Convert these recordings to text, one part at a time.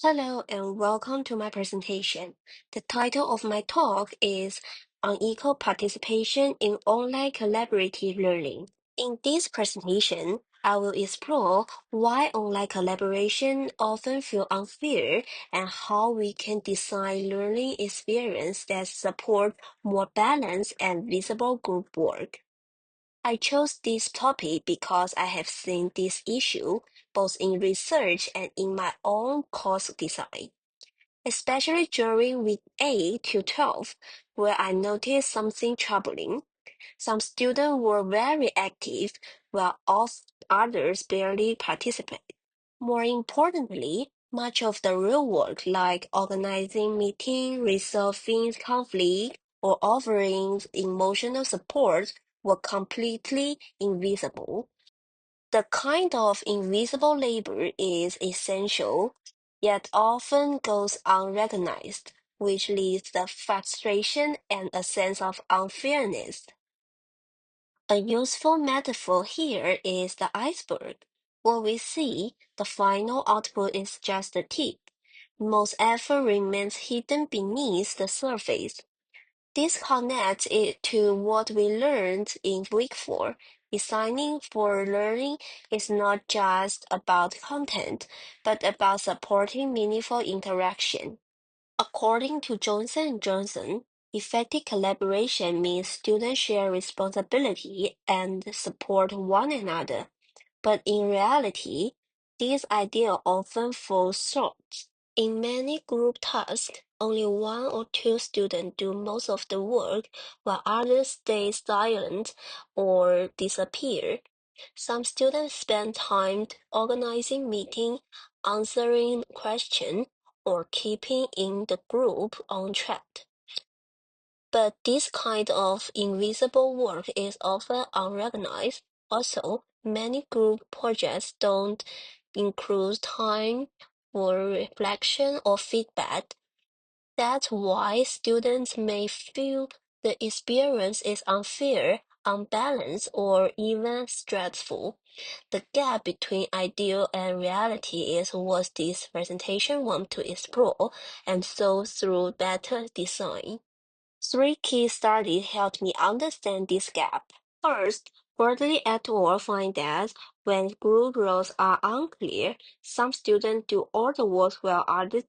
Hello and welcome to my presentation. The title of my talk is Unequal Participation in Online Collaborative Learning. In this presentation, I will explore why online collaboration often feel unfair and how we can design learning experiences that support more balanced and visible group work. I chose this topic because I have seen this issue both in research and in my own course design, especially during week 8 to 12, where I noticed something troubling. Some students were very active, while others barely participated. More importantly, much of the real work, like organizing meetings, resolving conflict, or offering emotional support, were completely invisible. The kind of invisible labor is essential, yet often goes unrecognized, which leads to frustration and a sense of unfairness. A useful metaphor here is the iceberg. What we see, the final output is just the tip. Most effort remains hidden beneath the surface. This connects it to what we learned in week 4. Designing for learning is not just about content, but about supporting meaningful interaction. According to Johnson and Johnson, effective collaboration means students share responsibility and support one another. But in reality, this idea often falls short. In many group tasks, only one or two students do most of the work, while others stay silent or disappear. Some students spend time organizing meetings, answering questions, or keeping in the group on track. But this kind of invisible work is often unrecognized. Also, many group projects don't include time for reflection or feedback. That's why students may feel the experience is unfair, unbalanced, or even stressful. The gap between ideal and reality is what this presentation wants to explore and solve through better design. Three key studies helped me understand this gap. First, Bradley et al. Find that when group roles are unclear, some students do all the work while others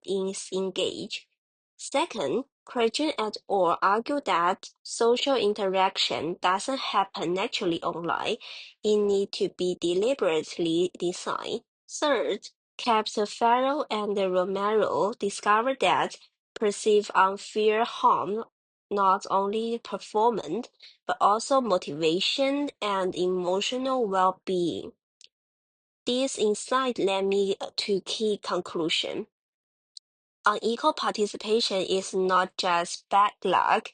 engage. Second, Creighton et al. Argue that social interaction doesn't happen naturally online. It needs to be deliberately designed. Third, Capsofaro and Romero discovered that perceived unfair harm not only performance, but also motivation and emotional well-being. This insight led me to key conclusion. Unequal participation is not just bad luck,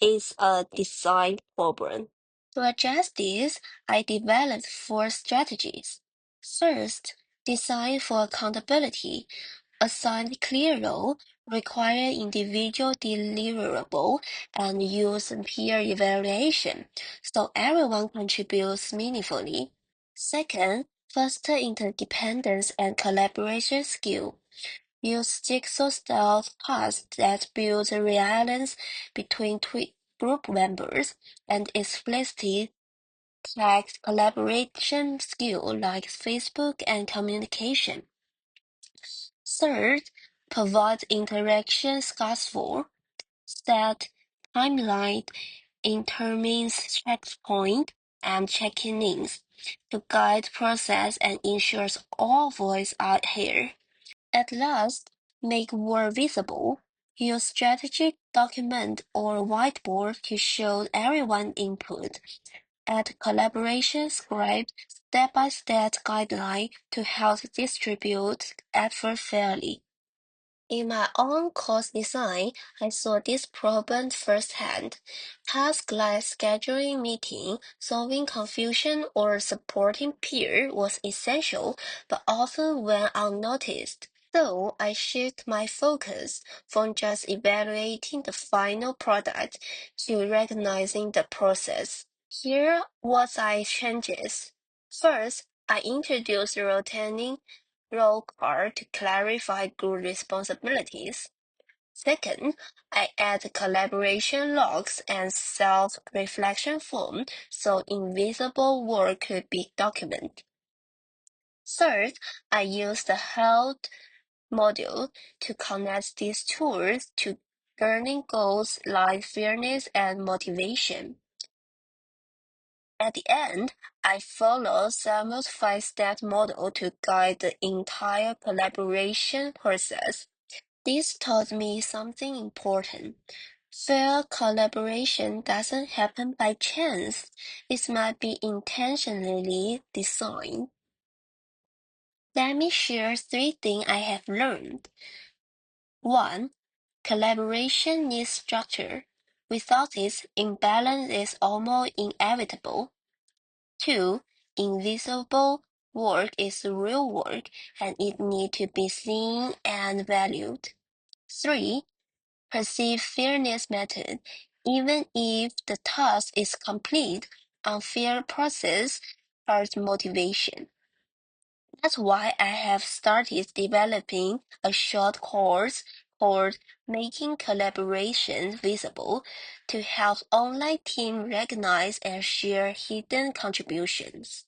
it's a design problem. To address this, I developed four strategies. First, design for accountability. Assign clear role, require individual deliverable, and use peer evaluation so everyone contributes meaningfully. Second, foster interdependence and collaboration skill. Use jigsaw-style tasks that build reliance between group members and explicitly tag collaboration skill like Facebook and communication. Third, provide interaction scaffold, set timeline, intermines checkpoint, and check-ins to guide process and ensures all voices are here. At last, make work visible. Use strategic document or whiteboard to show everyone input. Add collaboration script, step-by-step guideline to help distribute effort fairly. In my own course design, I saw this problem firsthand. Tasks like scheduling meeting, solving confusion, or supporting peer was essential, but often went unnoticed. So I shift my focus from just evaluating the final product to recognizing the process. Here what I changes. First, I introduced rotating role card to clarify group responsibilities. Second, I add collaboration logs and self-reflection form so invisible work could be documented. Third, I use the health module to connect these tools to learning goals like fairness and motivation. At the end, I follow Samuel's five-step model to guide the entire collaboration process. This taught me something important. Fair collaboration doesn't happen by chance. It might be intentionally designed. Let me share three things I have learned. 1. Collaboration needs structure. Without it, imbalance is almost inevitable. 2. Invisible work is real work and it needs to be seen and valued. 3. Perceived fairness method. Even if the task is complete, unfair process hurts motivation. That's why I have started developing a short course called Making Collaboration Visible to help online teams recognize and share hidden contributions.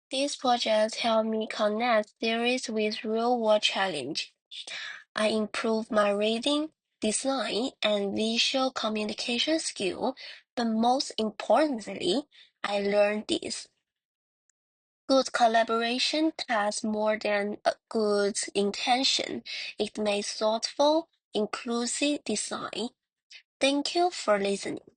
This project helped me connect theories with real-world challenge. I improved my reading, design, and visual communication skill, but most importantly, I learned this. Good collaboration has more than a good intention. It makes thoughtful, inclusive design. Thank you for listening.